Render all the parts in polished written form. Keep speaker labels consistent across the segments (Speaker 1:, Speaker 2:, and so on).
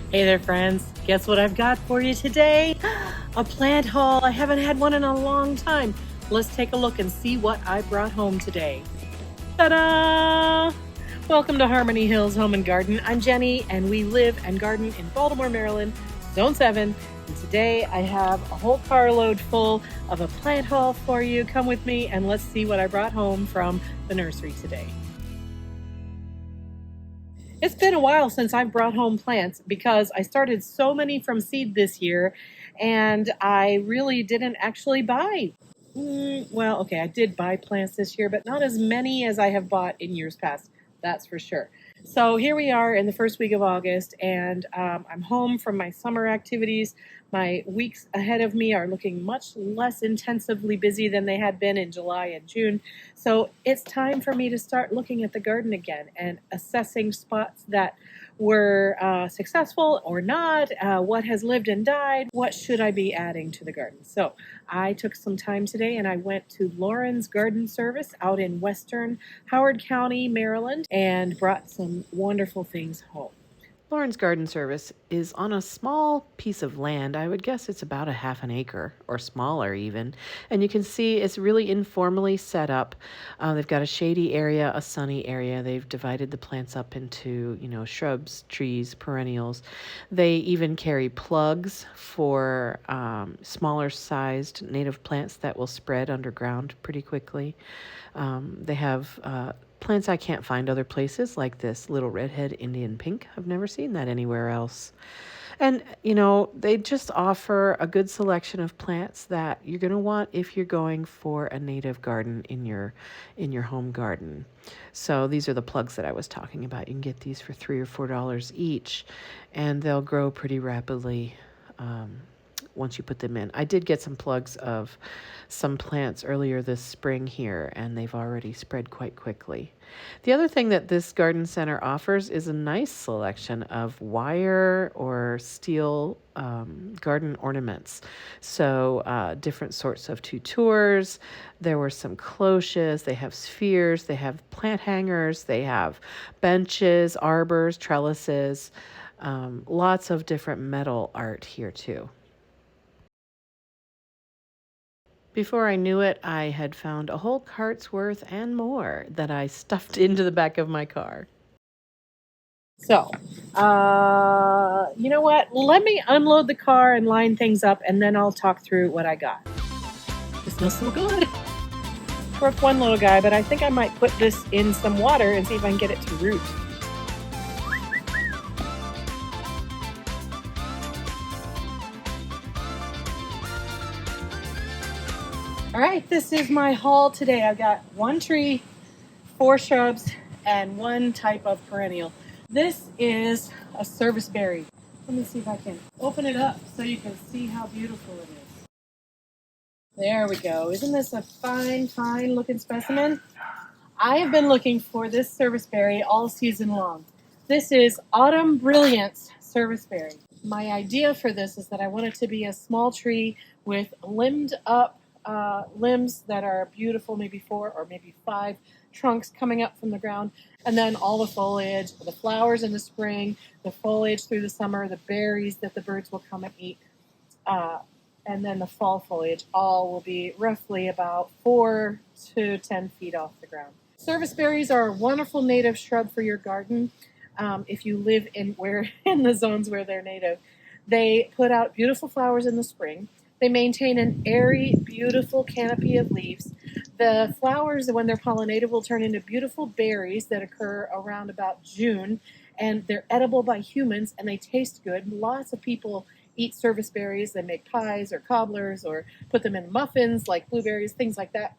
Speaker 1: Hey there, friends. Guess what I've got for you today? A plant haul. I haven't had one in a long time. Let's take a look and see what I brought home today. Ta-da! Welcome to Harmony Hills Home and Garden. I'm Jenny, and we live and garden in Baltimore, Maryland, Zone 7. And today I have a whole carload full of a plant haul for you. Come with me and let's see what I brought home from the nursery today. It's been a while since I've brought home plants because I started so many from seed this year and I really didn't actually buy. Well, okay, I did buy plants this year, but not as many as I have bought in years past. That's for sure. So here we are in the first week of August, and I'm home from my summer activities. My weeks ahead of me are looking much less intensively busy than they had been in July and June. So it's time for me to start looking at the garden again and assessing spots that were successful or not, what has lived and died, what should I be adding to the garden. So I took some time today and I went to Lauren's Garden Service out in western Howard County, Maryland, and brought some wonderful things home.
Speaker 2: Lauren's Garden Service is on a small piece of land. I would guess it's about a half an acre or smaller even. And you can see it's really informally set up. They've got a shady area, a sunny area. They've divided the plants up into, shrubs, trees, perennials. They even carry plugs for smaller sized native plants that will spread underground pretty quickly. They have plants I can't find other places, like this little redhead Indian pink. I've never seen that anywhere else. And, they just offer a good selection of plants that you're going to want if you're going for a native garden in your home garden. So these are the plugs that I was talking about. You can get these for $3 or $4 each, and they'll grow pretty rapidly once you put them in. I did get some plugs of some plants earlier this spring here, and they've already spread quite quickly. The other thing that this garden center offers is a nice selection of wire or steel garden ornaments. So different sorts of tutors. There were some cloches. They have spheres. They have plant hangers. They have benches, arbors, trellises. Lots of different metal art here too. Before I knew it, I had found a whole cart's worth and more that I stuffed into the back of my car.
Speaker 1: So, you know what? Let me unload the car and line things up, and then I'll talk through what I got. This smells so good. Broke one little guy, but I think I might put this in some water and see if I can get it to root. All right, this is my haul today. I've got one tree, 4 shrubs, and 1 type of perennial. This is a Serviceberry. Let me see if I can open it up so you can see how beautiful it is. There we go. Isn't this a fine, fine looking specimen? I have been looking for this Serviceberry all season long. This is Autumn Brilliance Serviceberry. My idea for this is that I want it to be a small tree with limbed up limbs that are beautiful, maybe 4 or maybe 5 trunks coming up from the ground, and then all the foliage, the flowers in the spring, the foliage through the summer, the berries that the birds will come and eat, and then the fall foliage, all will be roughly about 4 to 10 feet off the ground. Serviceberries are a wonderful native shrub for your garden if you live in the zones where they're native. They put out beautiful flowers in the spring. They maintain an airy, beautiful canopy of leaves. The flowers, when they're pollinated, will turn into beautiful berries that occur around about June, and they're edible by humans, and they taste good. Lots of people eat serviceberries. They make pies or cobblers or put them in muffins like blueberries, things like that.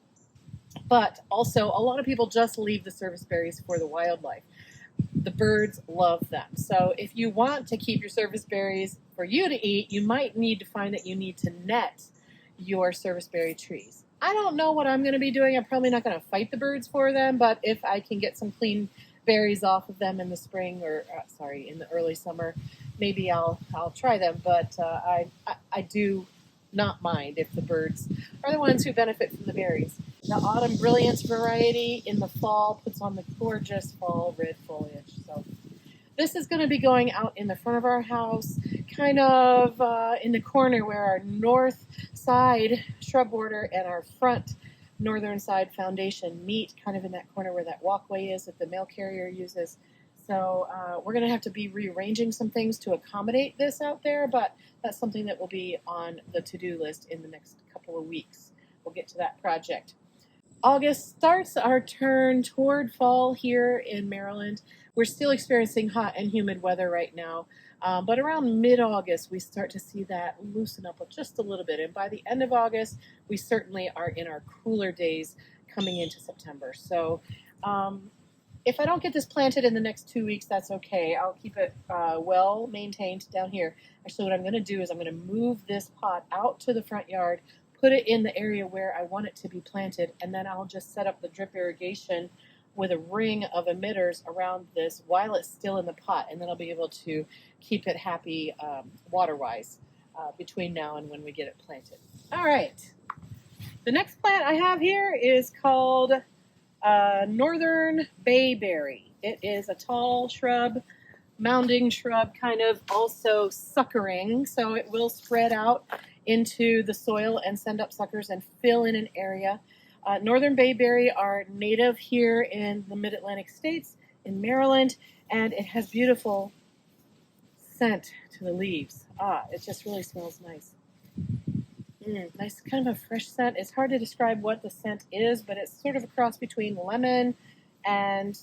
Speaker 1: But also, a lot of people just leave the serviceberries for the wildlife. The birds love them. So if you want to keep your serviceberries for you to eat, you might need to find that you need to net your serviceberry trees. I don't know what I'm going to be doing. I'm probably not going to fight the birds for them, but if I can get some clean berries off of them in the spring or in the early summer, maybe I'll try them. But I do not mind if the birds are the ones who benefit from the berries. The Autumn Brilliance variety in the fall puts on the gorgeous fall red foliage. So This is going to be going out in the front of our house, kind of in the corner where our north side shrub border and our front northern side foundation meet, kind of in that corner where that walkway is that the mail carrier uses. So we're going to have to be rearranging some things to accommodate this out there, but that's something that will be on the to-do list in the next couple of weeks. We'll get to that project. August starts our turn toward fall here in Maryland. We're still experiencing hot and humid weather right now, but around mid-August we start to see that loosen up just a little bit. And by the end of August, we certainly are in our cooler days coming into September. So if I don't get this planted in the next 2 weeks, that's okay. I'll keep it well maintained down here. Actually, what I'm going to do is I'm going to move this pot out to the front yard, put it in the area where I want it to be planted, and then I'll just set up the drip irrigation with a ring of emitters around this while it's still in the pot, and then I'll be able to keep it happy water-wise between now and when we get it planted. All right. The next plant I have here is called northern bayberry. It is a tall shrub, mounding shrub, kind of also suckering, so it will spread out into the soil and send up suckers and fill in an area. Northern bayberry are native here in the mid-Atlantic states, in Maryland, and it has beautiful scent to the leaves. It just really smells nice. Nice, kind of a fresh scent. It's hard to describe what the scent is, but it's sort of a cross between lemon and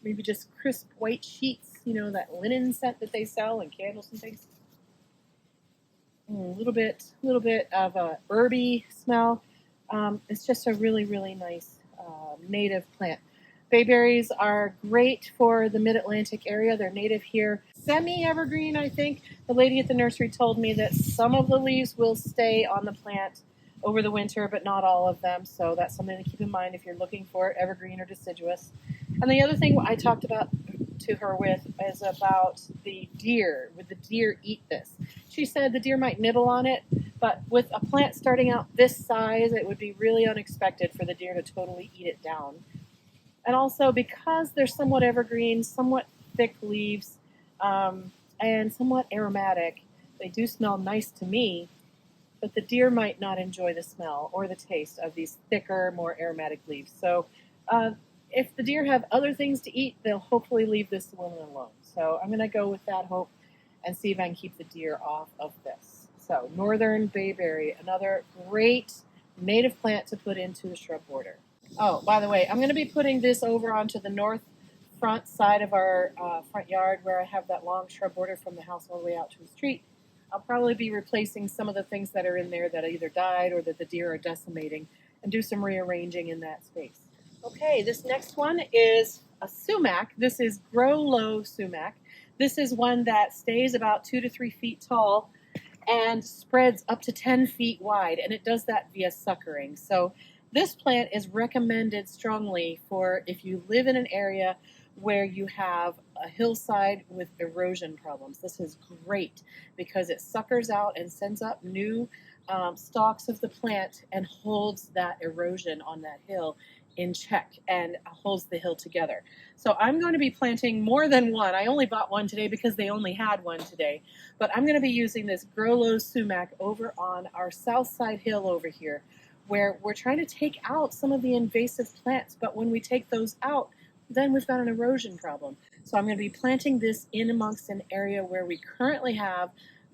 Speaker 1: maybe just crisp white sheets, you know, that linen scent that they sell in candles and things. A little bit of a herby smell. It's just a really, really nice native plant. Bayberries are great for the mid-Atlantic area. They're native here. Semi-evergreen, I think. The lady at the nursery told me that some of the leaves will stay on the plant over the winter, but not all of them. So that's something to keep in mind if you're looking for evergreen or deciduous. And the other thing I talked about to her with is about the deer. Would the deer eat this? She said the deer might nibble on it, but with a plant starting out this size, it would be really unexpected for the deer to totally eat it down. And also because they're somewhat evergreen, somewhat thick leaves, and somewhat aromatic, they do smell nice to me, but the deer might not enjoy the smell or the taste of these thicker, more aromatic leaves. So if the deer have other things to eat, they'll hopefully leave this one alone. So I'm going to go with that hope and see if I can keep the deer off of this. So northern bayberry, another great native plant to put into the shrub border. Oh, by the way, I'm going to be putting this over onto the north front side of our front yard where I have that long shrub border from the house all the way out to the street. I'll probably be replacing some of the things that are in there that either died or that the deer are decimating and do some rearranging in that space. Okay, this next one is a sumac. This is grow low sumac. This is one that stays about 2 to 3 feet tall and spreads up to 10 feet wide, and it does that via suckering. So this plant is recommended strongly for if you live in an area where you have a hillside with erosion problems. This is great because it suckers out and sends up new stalks of the plant and holds that erosion on that hill in check and holds the hill together. So I'm going to be planting more than one. I only bought one today because they only had one today, but I'm going to be using this grow low sumac over on our south side hill over here, where we're trying to take out some of the invasive plants, but when we take those out, then we've got an erosion problem. So I'm going to be planting this in amongst an area where we currently have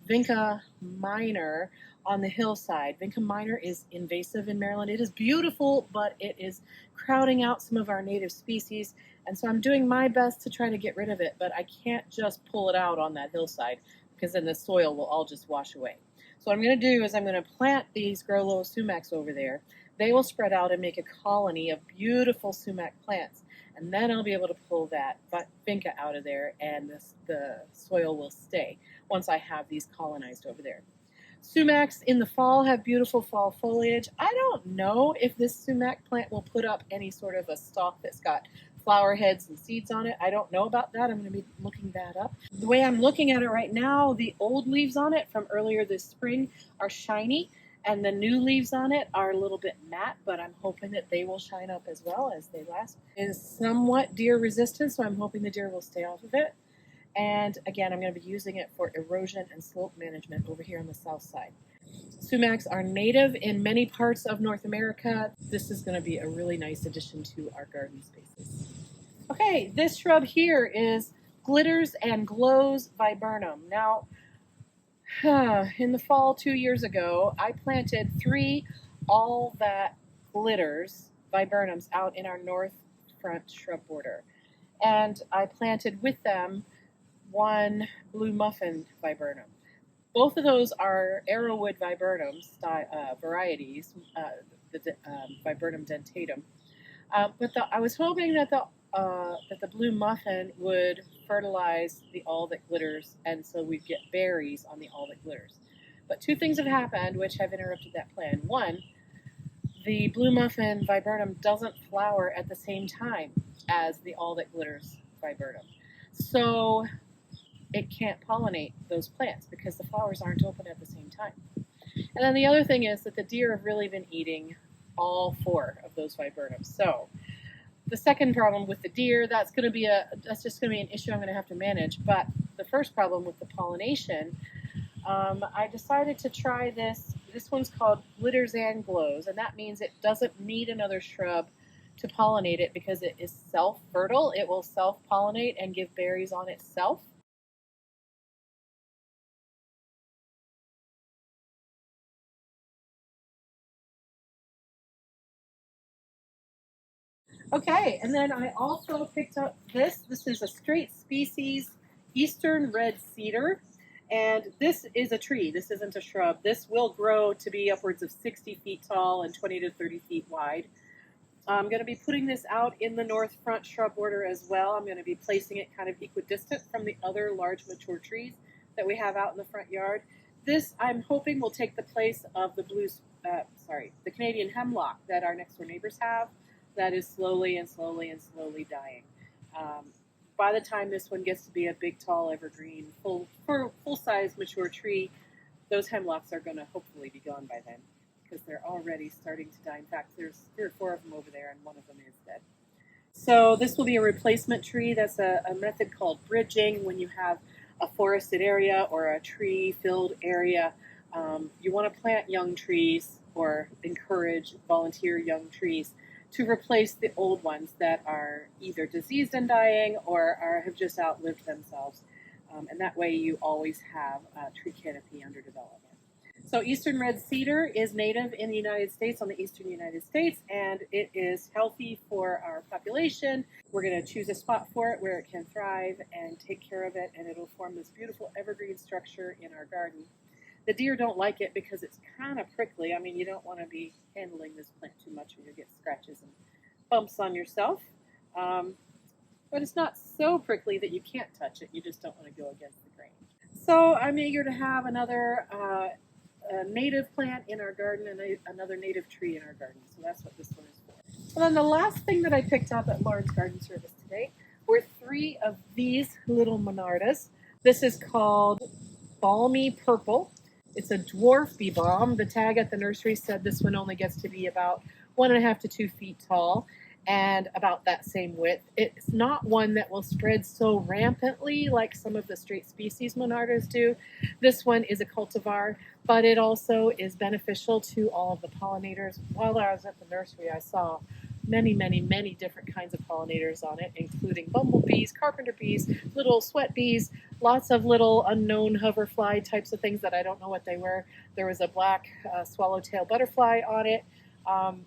Speaker 1: Vinca minor on the hillside. Vinca minor is invasive in Maryland. It is beautiful, but it is crowding out some of our native species, and so I'm doing my best to try to get rid of it, but I can't just pull it out on that hillside because then the soil will all just wash away. So what I'm going to do is I'm going to plant these grow low sumacs over there. They will spread out and make a colony of beautiful sumac plants, and then I'll be able to pull that vinca out of there, and the soil will stay once I have these colonized over there. Sumacs in the fall have beautiful fall foliage. I don't know if this sumac plant will put up any sort of a stalk that's got flower heads and seeds on it. I don't know about that. I'm going to be looking that up. The way I'm looking at it right now, the old leaves on it from earlier this spring are shiny, And the new leaves on it are a little bit matte, but I'm hoping that they will shine up as well as they last. It is somewhat deer resistant, so I'm hoping the deer will stay off of it. And again, I'm going to be using it for erosion and slope management over here on the south side. Sumacs are native in many parts of North America. This is going to be a really nice addition to our garden spaces. Okay, this shrub here is Glitters and Glows viburnum. Now, in the fall 2 years ago, I planted 3 all that glitters viburnums out in our north front shrub border. And I planted with them 1 blue muffin viburnum. Both of those are arrowwood viburnum varieties, the viburnum dentatum. But I was hoping that the blue muffin would fertilize the all that glitters, and so we'd get berries on the all that glitters. But 2 things have happened which have interrupted that plan. 1, the blue muffin viburnum doesn't flower at the same time as the all that glitters viburnum. So it can't pollinate those plants because the flowers aren't open at the same time. And then the other thing is that the deer have really been eating all 4 of those viburnums. So the second problem with the deer, that's just going to be an issue I'm going to have to manage. But the first problem with the pollination, I decided to try this. This one's called Glitters and Glows, and that means it doesn't need another shrub to pollinate it because it is self-fertile. It will self-pollinate and give berries on itself. Okay, and then I also picked up this. This is a straight species eastern red cedar, and this is a tree. This isn't a shrub. This will grow to be upwards of 60 feet tall and 20 to 30 feet wide. I'm going to be putting this out in the north front shrub border as well. I'm going to be placing it kind of equidistant from the other large mature trees that we have out in the front yard. This, I'm hoping, will take the place of the the Canadian hemlock that our next door neighbors have. That is slowly and slowly and slowly dying. By the time this one gets to be a big, tall, evergreen, full-size mature tree, those hemlocks are going to hopefully be gone by then because they're already starting to die. In fact, there's 3 or 4 of them over there, and one of them is dead. So this will be a replacement tree. That's a method called bridging. When you have a forested area or a tree-filled area, you want to plant young trees or encourage volunteer young trees to replace the old ones that are either diseased and dying or have just outlived themselves. And that way you always have a tree canopy under development. So eastern red cedar is native in the United States, on the eastern United States, and it is healthy for our population. We're going to choose a spot for it where it can thrive and take care of it, and it'll form this beautiful evergreen structure in our garden. The deer don't like it because it's kind of prickly. I mean, you don't want to be handling this plant too much or you'll get scratches and bumps on yourself. But it's not so prickly that you can't touch it. You just don't want to go against the grain. So I'm eager to have another native plant in our garden and another native tree in our garden. So that's what this one is for. And then the last thing that I picked up at Lauren's Garden Service today were 3 of these little monardas. This is called Balmy Purple. It's a dwarf bee balm. The tag at the nursery said this one only gets to be about 1.5 to 2 feet tall and about that same width. It's not one that will spread so rampantly like some of the straight species monardas do. This one is a cultivar, but it also is beneficial to all of the pollinators. While I was at the nursery, I saw many, many, many different kinds of pollinators on it, including bumblebees, carpenter bees, little sweat bees, lots of little unknown hoverfly types of things that I don't know what they were. There was a black swallowtail butterfly on it.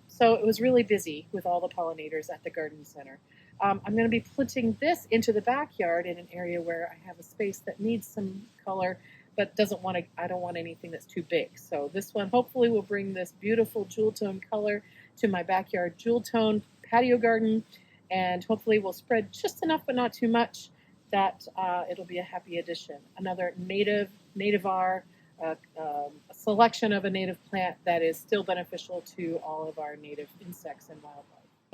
Speaker 1: So it was really busy with all the pollinators at the garden center. I'm going to be putting this into the backyard in an area where I have a space that needs some color, but I don't want anything that's too big. So this one hopefully will bring this beautiful jewel tone color to my backyard jewel tone patio garden, and hopefully will spread just enough but not too much that it'll be a happy addition. Another nativar, a selection of a native plant that is still beneficial to all of our native insects and wildlife.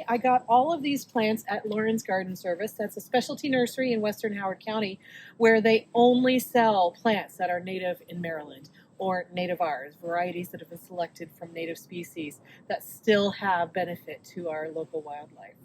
Speaker 1: I got all of these plants at Lauren's Garden Service. That's a specialty nursery in western Howard County where they only sell plants that are native in Maryland. or nativars, varieties that have been selected from native species that still have benefit to our local wildlife.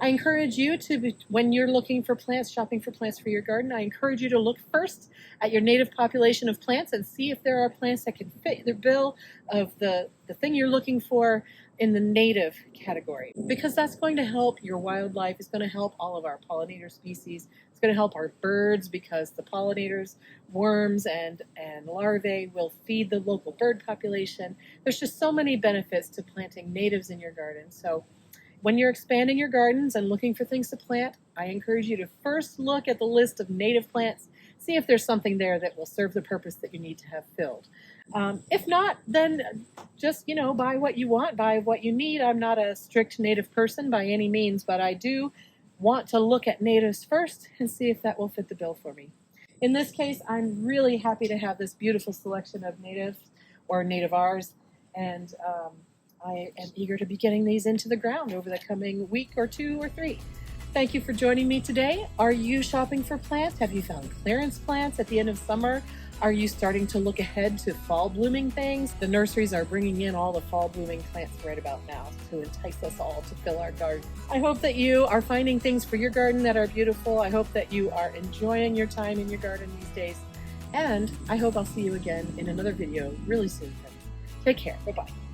Speaker 1: I encourage you to, when you're looking for plants, shopping for plants for your garden, I encourage you to look first at your native population of plants and see if there are plants that can fit the bill of the thing you're looking for in the native category, because that's going to help your wildlife. It's going to help all of our pollinator species. It's going to help our birds, because the pollinators, worms and larvae, will feed the local bird population. There's just so many benefits to planting natives in your garden. So when you're expanding your gardens and looking for things to plant, I encourage you to first look at the list of native plants, see if there's something there that will serve the purpose that you need to have filled. If not, then just, buy what you want, buy what you need. I'm not a strict native person by any means, but I do want to look at natives first and see if that will fit the bill for me. In this case, I'm really happy to have this beautiful selection of natives or nativars, and I am eager to be getting these into the ground over the coming week or 2 or 3. Thank you for joining me today. Are you shopping for plants? Have you found clearance plants at the end of summer? Are you starting to look ahead to fall blooming things? The nurseries are bringing in all the fall blooming plants right about now to entice us all to fill our garden. I hope that you are finding things for your garden that are beautiful. I hope that you are enjoying your time in your garden these days. And I hope I'll see you again in another video really soon, friends. Take care. Bye-bye.